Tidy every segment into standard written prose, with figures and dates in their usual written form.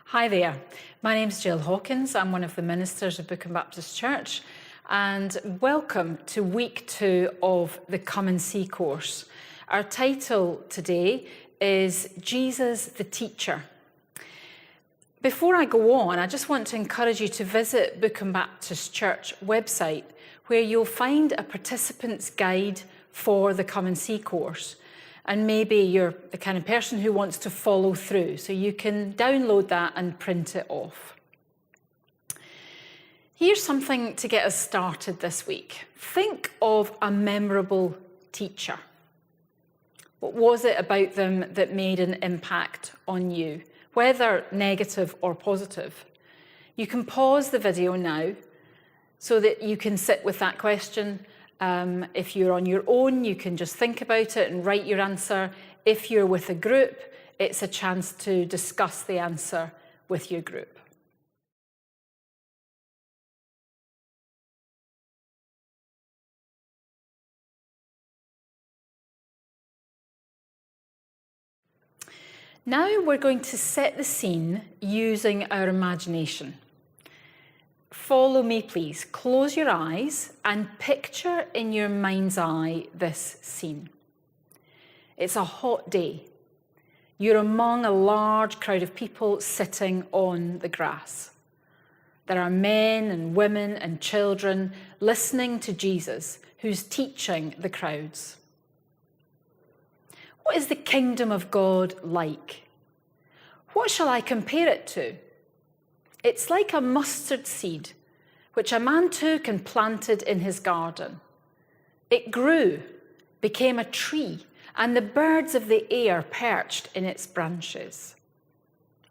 Hi there, my name's Jill Hawkins. I'm one of the ministers of Bookham Baptist Church, and welcome to week 2 of the Come and See course. Our title today is Jesus the Teacher. Before I go on, I just want to encourage you to visit Bookham Baptist Church website, where you'll find a participant's guide for the Come and See course. And maybe you're the kind of person who wants to follow through, so you can download that and print it off. Here's something to get us started this week. Think of a memorable teacher. What was it about them that made an impact on you, whether negative or positive? You can pause the video now so that you can sit with that question. If you're on your own, you can just think about it and write your answer. If you're with a group, it's a chance to discuss the answer with your group. Now we're going to set the scene using our imagination. Follow me, please. Close your eyes and picture in your mind's eye this scene. It's a hot day. You're among a large crowd of people sitting on the grass. There are men and women and children listening to Jesus, who's teaching the crowds. What is the kingdom of God like? What shall I compare it to? It's like a mustard seed, which a man took and planted in his garden. It grew, became a tree, and the birds of the air perched in its branches.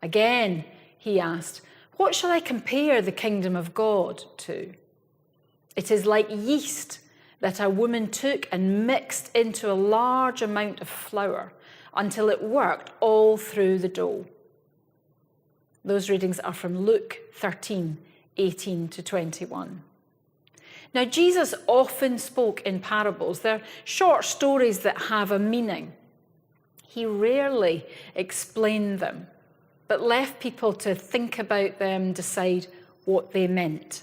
Again, he asked, what shall I compare the kingdom of God to? It is like yeast that a woman took and mixed into a large amount of flour until it worked all through the dough. Those readings are from Luke 13, 18 to 21. Now, Jesus often spoke in parables. They're short stories that have a meaning. He rarely explained them, but left people to think about them, decide what they meant.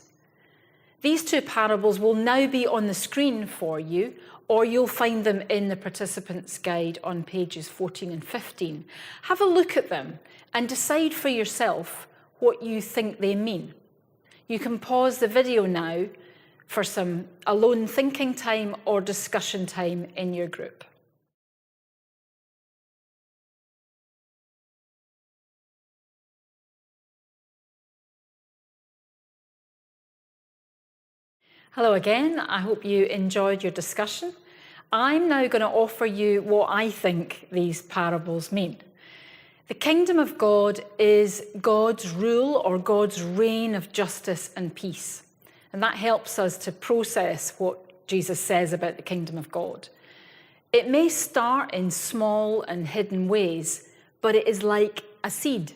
These 2 parables will now be on the screen for you, or you'll find them in the participant's guide on pages 14 and 15. Have a look at them and decide for yourself what you think they mean. You can pause the video now for some alone thinking time or discussion time in your group. Hello again, I hope you enjoyed your discussion. I'm now going to offer you what I think these parables mean. The kingdom of God is God's rule or God's reign of justice and peace. And that helps us to process what Jesus says about the kingdom of God. It may start in small and hidden ways, but it is like a seed.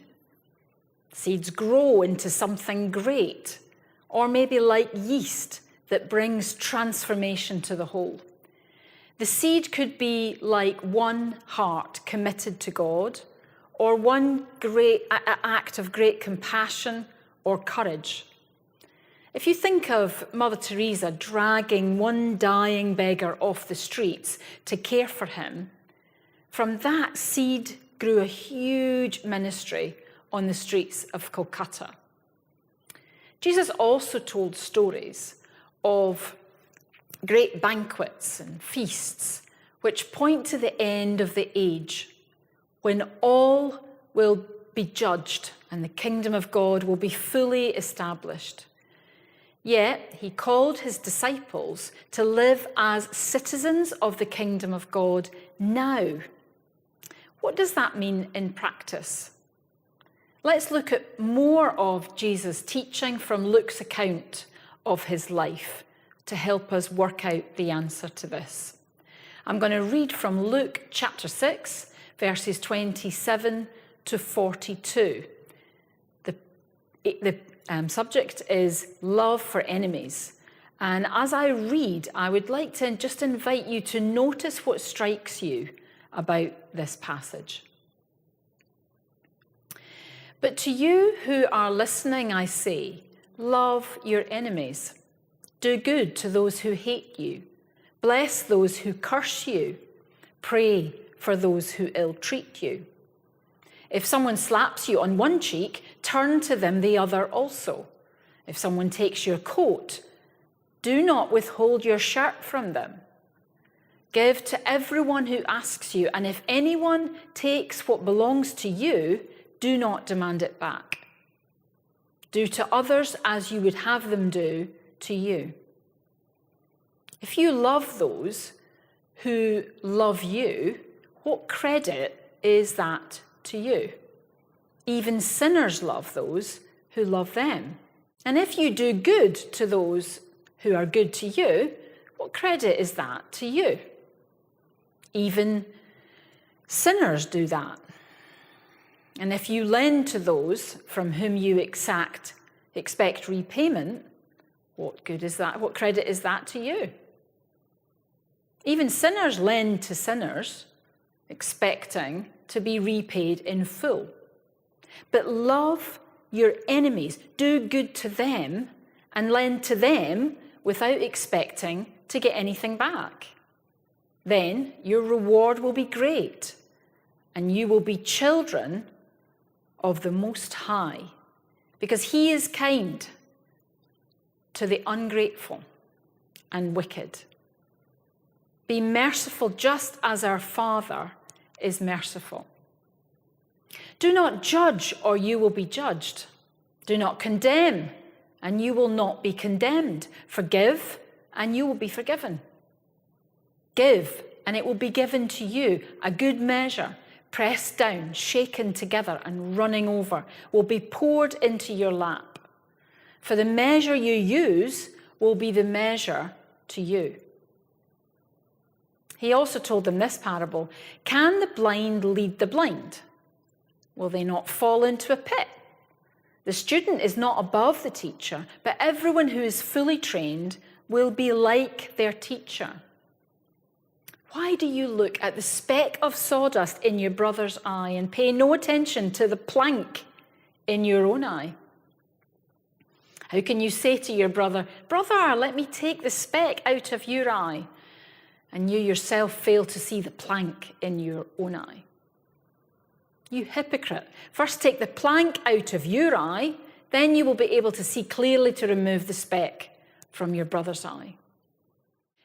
Seeds grow into something great, or maybe like yeast that brings transformation to the whole. The seed could be like one heart committed to God, or one great act of great compassion or courage. If you think of Mother Teresa dragging one dying beggar off the streets to care for him, from that seed grew a huge ministry on the streets of Calcutta. Jesus also told stories of great banquets and feasts, which point to the end of the age, when all will be judged and the kingdom of God will be fully established. Yet he called his disciples to live as citizens of the kingdom of God now. What does that mean in practice? Let's look at more of Jesus' teaching from Luke's account of his life to help us work out the answer to this. I'm going to read from Luke chapter 6, verses 27 to 42. The subject is love for enemies. And as I read, I would like to just invite you to notice what strikes you about this passage. But to you who are listening, I say, love your enemies. Do good to those who hate you. Bless those who curse you. Pray for those who ill-treat you. If someone slaps you on one cheek, turn to them the other also. If someone takes your coat, do not withhold your shirt from them. Give to everyone who asks you, and if anyone takes what belongs to you, do not demand it back. Do to others as you would have them do to you. If you love those who love you, what credit is that to you? Even sinners love those who love them. And if you do good to those who are good to you, what credit is that to you? Even sinners do that. And if you lend to those from whom you expect repayment, what good is that? What credit is that to you? Even sinners lend to sinners, expecting to be repaid in full. But love your enemies, do good to them, and lend to them without expecting to get anything back. Then your reward will be great, and you will be children of the Most High, because he is kind to the ungrateful and wicked. Be merciful just as our Father is merciful. Do not judge, or you will be judged. Do not condemn, and you will not be condemned. Forgive, and you will be forgiven. Give, and it will be given to you. A good measure, pressed down, shaken together, and running over, will be poured into your lap. For the measure you use will be the measure to you. He also told them this parable. Can the blind lead the blind? Will they not fall into a pit? The student is not above the teacher, but everyone who is fully trained will be like their teacher. Why do you look at the speck of sawdust in your brother's eye and pay no attention to the plank in your own eye? How can you say to your brother, "Brother, let me take the speck out of your eye," and you yourself fail to see the plank in your own eye? You hypocrite, first take the plank out of your eye, then you will be able to see clearly to remove the speck from your brother's eye.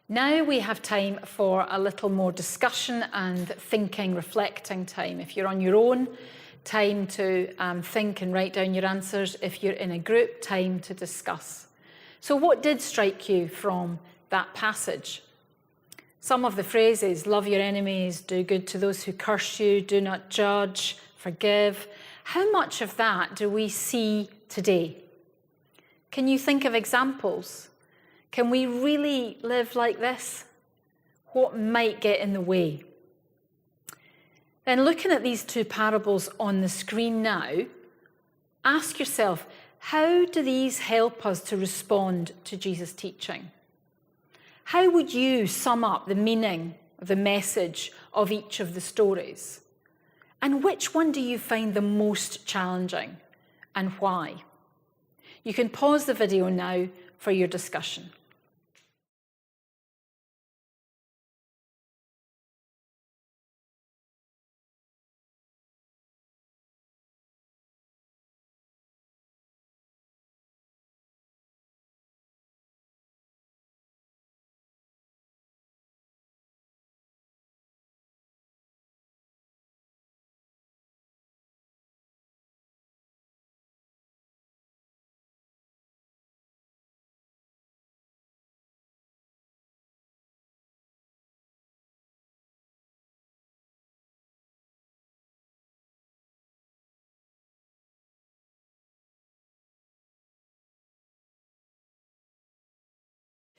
Now we have time for a little more discussion and thinking, reflecting time. If you're on your own, time to think and write down your answers. If you're in a group, time to discuss. So what did strike you from that passage? Some of the phrases, love your enemies, do good to those who curse you, do not judge, forgive. How much of that do we see today? Can you think of examples? Can we really live like this? What might get in the way? Then looking at these two parables on the screen now, ask yourself, how do these help us to respond to Jesus' teaching? How would you sum up the meaning of the message of each of the stories? And which one do you find the most challenging, and why? You can pause the video now for your discussion.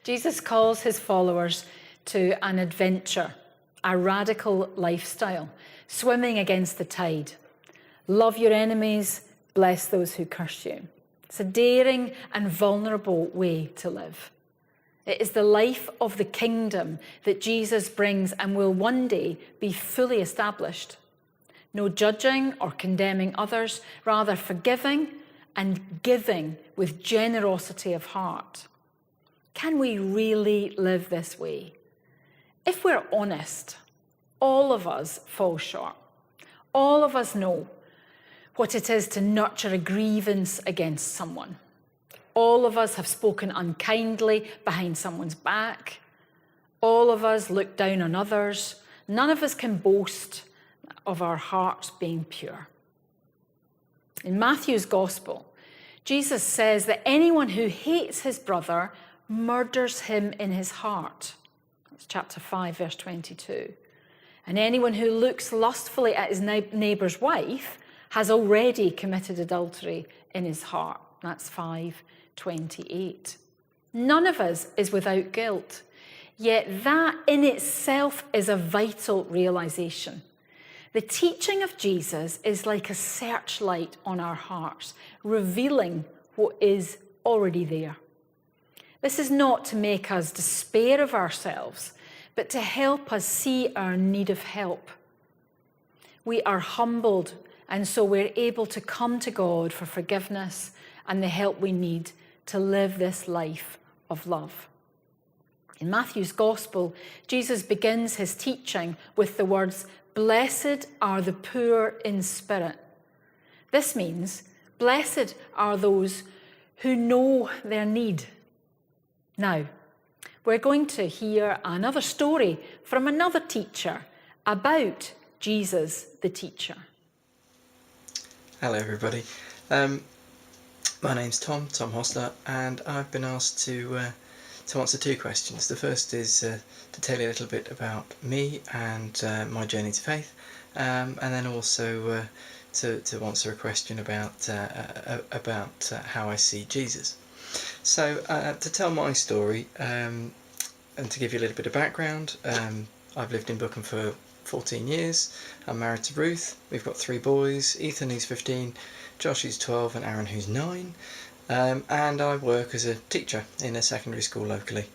Jesus calls his followers to an adventure, a radical lifestyle, swimming against the tide. Love your enemies, bless those who curse you. It's a daring and vulnerable way to live. It is the life of the kingdom that Jesus brings and will one day be fully established. No judging or condemning others, rather forgiving and giving with generosity of heart. Can we really live this way? If we're honest, all of us fall short. All of us know what it is to nurture a grievance against someone. All of us have spoken unkindly behind someone's back. All of us look down on others. None of us can boast of our hearts being pure. In Matthew's Gospel, Jesus says that anyone who hates his brother murders him in his heart. That's chapter 5, verse 22. And anyone who looks lustfully at his neighbour's wife has already committed adultery in his heart. That's 5:28. None of us is without guilt, yet that in itself is a vital realisation. The teaching of Jesus is like a searchlight on our hearts, revealing what is already there. This is not to make us despair of ourselves, but to help us see our need of help. We are humbled, and so we're able to come to God for forgiveness and the help we need to live this life of love. In Matthew's Gospel, Jesus begins his teaching with the words, "Blessed are the poor in spirit." This means, blessed are those who know their need. Now, we're going to hear another story from another teacher about Jesus the teacher. Hello everybody, my name's Tom Hostler, and I've been asked to answer two questions. The first is to tell you a little bit about me and my journey to faith, and then also to answer a question about how I see Jesus. So to tell my story and to give you a little bit of background, I've lived in Bookham for 14 years. I'm married to Ruth. We've got 3 boys, Ethan who's 15, Josh who's 12 and Aaron who's 9. And I work as a teacher in a secondary school locally,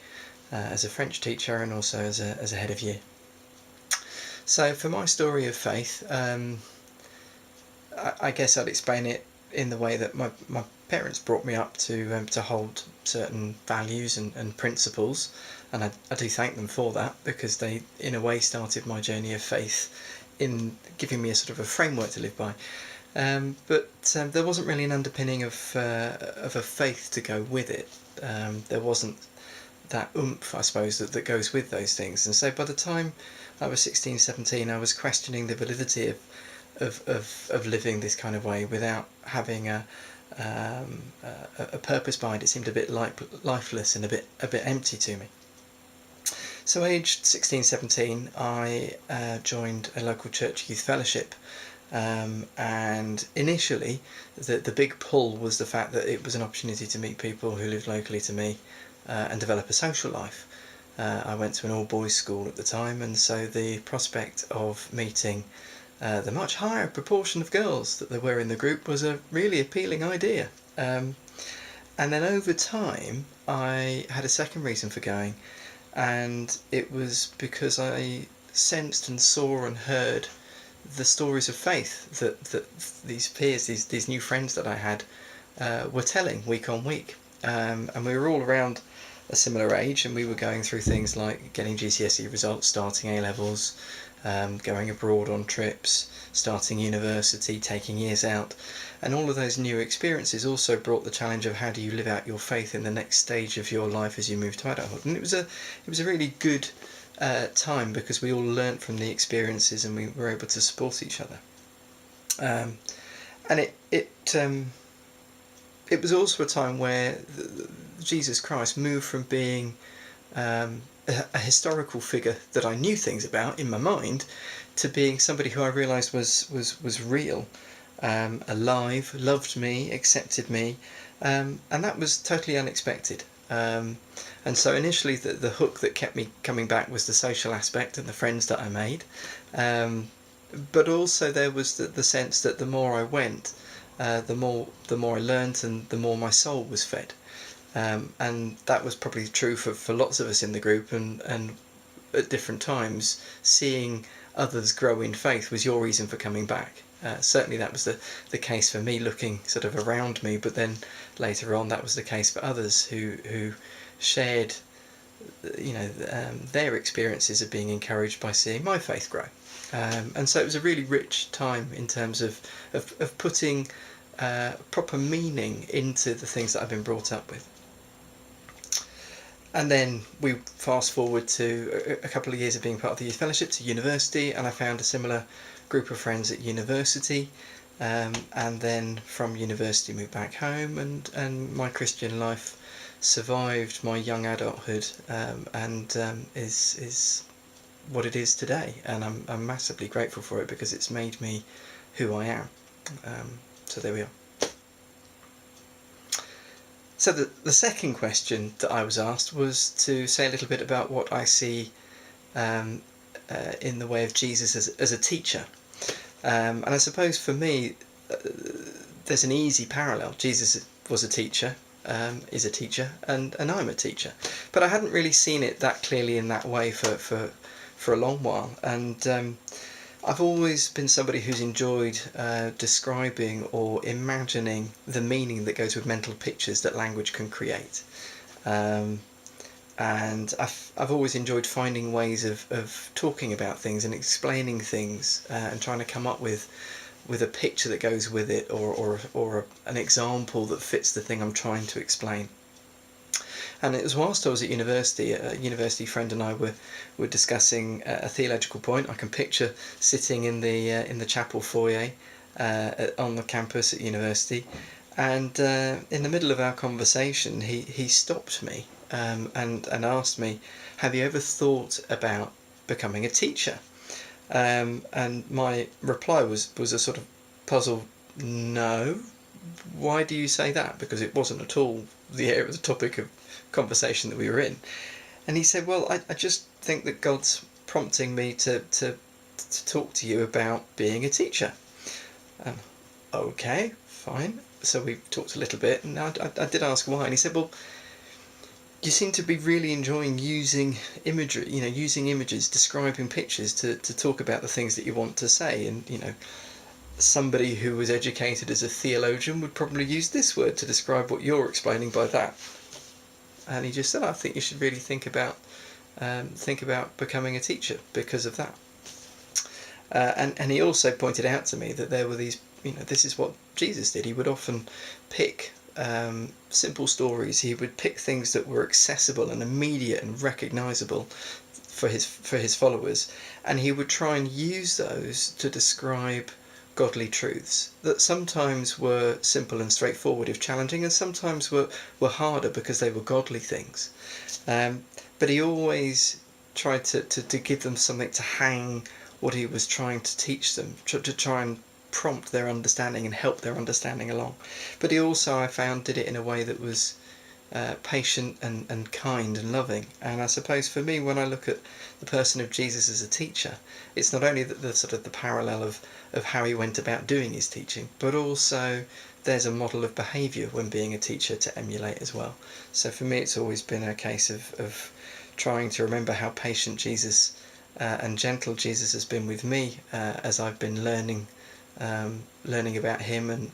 as a French teacher and also as a head of year. So for my story of faith, I guess I'd explain it in the way that my parents brought me up to hold certain values and principles, and I do thank them for that, because they in a way started my journey of faith in giving me a sort of a framework to live by. But there wasn't really an underpinning of a faith to go with it. There wasn't that oomph, I suppose, that goes with those things. And so by the time I was 16, 17, I was questioning the validity of living this kind of way without having a purpose behind it. It seemed a bit lifeless and a bit empty to me. So aged 16, 17, I joined a local church youth fellowship. And initially the big pull was the fact that it was an opportunity to meet people who lived locally to me and develop a social life. I went to an all-boys school at the time, and so the prospect of meeting the much higher proportion of girls that there were in the group was a really appealing idea. And then over time I had a second reason for going, and it was because I sensed and saw and heard the stories of faith that these peers, these new friends that I had, were telling week on week. And we were all around a similar age, and we were going through things like getting GCSE results, starting A-levels, going abroad on trips, starting university, taking years out. And all of those new experiences also brought the challenge of how do you live out your faith in the next stage of your life as you move to adulthood. And it was a really good time, because we all learnt from the experiences and we were able to support each other. And it was also a time where Jesus Christ moved from being a historical figure that I knew things about in my mind to being somebody who I realised was real, alive, loved me, accepted me, and that was totally unexpected. And so initially the hook that kept me coming back was the social aspect and the friends that I made, but also there was the sense that the more I went, the more I learnt and the more my soul was fed. And that was probably true for lots of us in the group, and at different times seeing others grow in faith was your reason for coming back. Certainly that was the case for me, looking sort of around me, but then later on that was the case for others who shared their experiences of being encouraged by seeing my faith grow. And so it was a really rich time in terms of putting proper meaning into the things that I've been brought up with. And then we fast forward to a couple of years of being part of the youth fellowship to university, and I found a similar group of friends at university, and then from university moved back home, and my Christian life survived my young adulthood, and is what it is today, and I'm massively grateful for it because it's made me who I am. So there we are. So the second question that I was asked was to say a little bit about what I see in the way of Jesus as a teacher. And I suppose for me, there's an easy parallel. Jesus was a teacher, is a teacher, and I'm a teacher. But I hadn't really seen it that clearly in that way for a long while. And I've always been somebody who's enjoyed describing or imagining the meaning that goes with mental pictures that language can create. And I've always enjoyed finding ways of talking about things and explaining things, and trying to come up with a picture that goes with it, or an example that fits the thing I'm trying to explain. And it was whilst I was at university, a university friend and I were discussing a theological point. I can picture sitting in the chapel foyer on the campus at university, and in the middle of our conversation, he stopped me and asked me, "Have you ever thought about becoming a teacher?" And my reply was a sort of puzzled no. Why do you say that? Because it wasn't at all the topic of conversation that we were in. And he said, "Well, I just think that God's prompting me to talk to you about being a teacher." Okay, fine. So we talked a little bit, and I did ask why, and he said, "Well, you seem to be really enjoying using imagery, using images, describing pictures to talk about the things that you want to say, and somebody who was educated as a theologian would probably use this word to describe what you're explaining by that." And he just said, "I think you should really think about becoming a teacher because of that." And he also pointed out to me that there were these, this is what Jesus did. He would often pick simple stories. He would pick things that were accessible and immediate and recognisable for his followers, and he would try and use those to describe godly truths that sometimes were simple and straightforward if challenging, and sometimes were harder because they were godly things. But he always tried to give them something to hang what he was trying to teach them, to try and prompt their understanding and help their understanding along. But he also, I found, did it in a way that was patient and kind and loving. And I suppose for me, when I look at the person of Jesus as a teacher, it's not only the sort of the parallel of how he went about doing his teaching, but also there's a model of behaviour when being a teacher to emulate as well. So for me, it's always been a case of trying to remember how patient Jesus and gentle Jesus has been with me as I've been learning about him and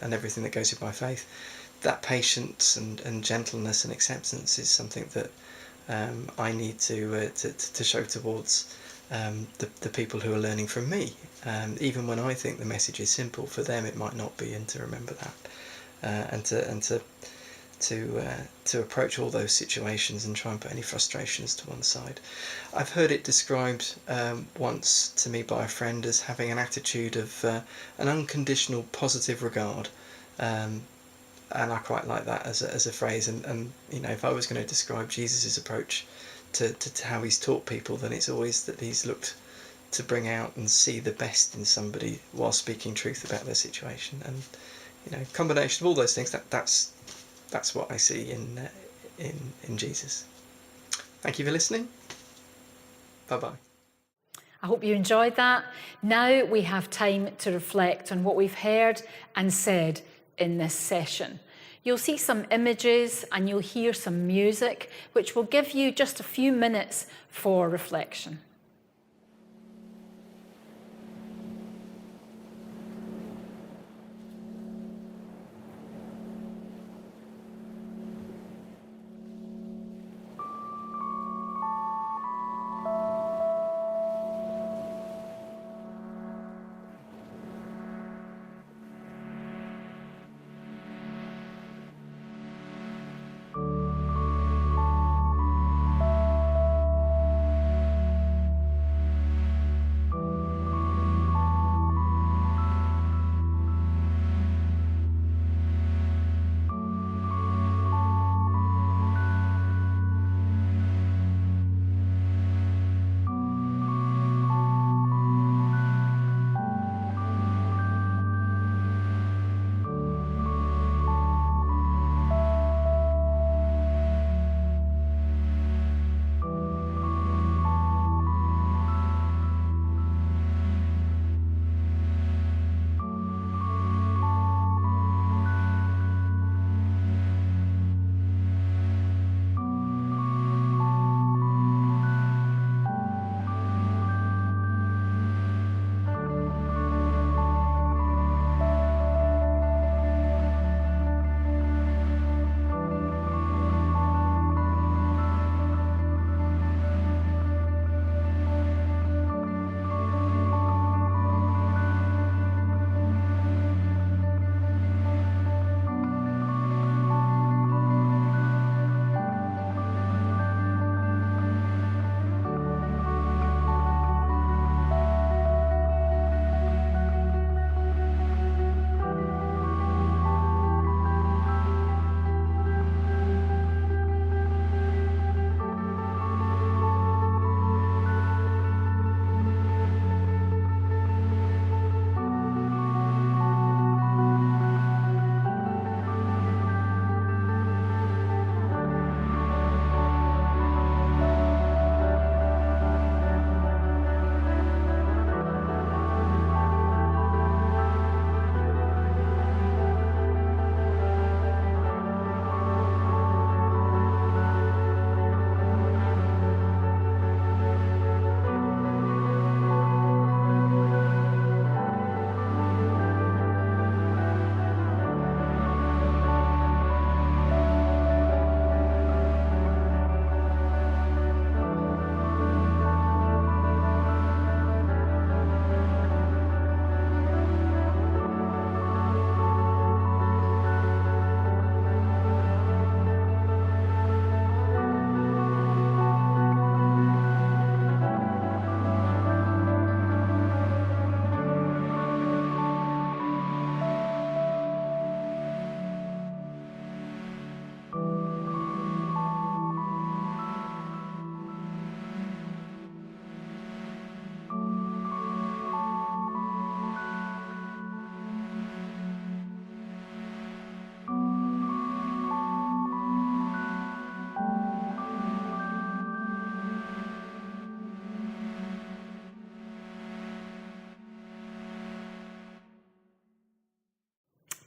everything that goes with my faith. That patience and gentleness and acceptance is something that I need to show towards the people who are learning from me. Even when I think the message is simple, for them it might not be, and to remember that, and to approach all those situations and try and put any frustrations to one side. I've heard it described once to me by a friend as having an attitude of an unconditional positive regard. And I quite like that as a phrase. And if I was going to describe Jesus' approach to how he's taught people, then it's always that he's looked to bring out and see the best in somebody while speaking truth about their situation. And combination of all those things, that's what I see in Jesus. Thank you for listening. Bye-bye. I hope you enjoyed that. Now we have time to reflect on what we've heard and said in this session. You'll see some images and you'll hear some music, which will give you just a few minutes for reflection.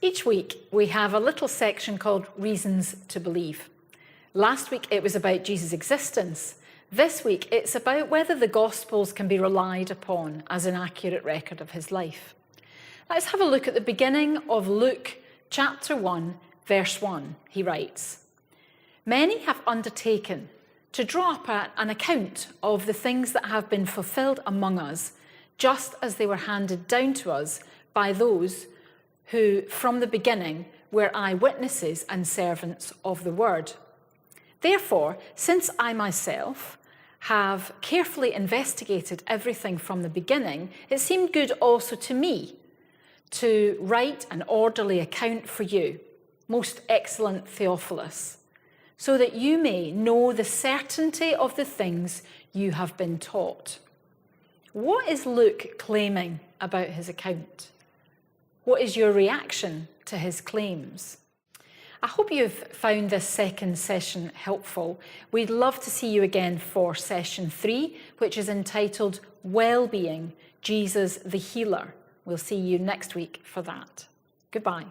Each week we have a little section called Reasons to Believe. Last week it was about Jesus' existence. This week it's about whether the Gospels can be relied upon as an accurate record of his life. Let's have a look at the beginning of Luke chapter 1, verse 1. He writes, "Many have undertaken to draw up an account of the things that have been fulfilled among us, just as they were handed down to us by those who from the beginning were eyewitnesses and servants of the word. Therefore, since I myself have carefully investigated everything from the beginning, it seemed good also to me to write an orderly account for you, most excellent Theophilus, so that you may know the certainty of the things you have been taught." What is Luke claiming about his account? What is your reaction to his claims? I hope you've found this second session helpful. We'd love to see you again for session 3, which is entitled Well-Being, Jesus the Healer. We'll see you next week for that. Goodbye.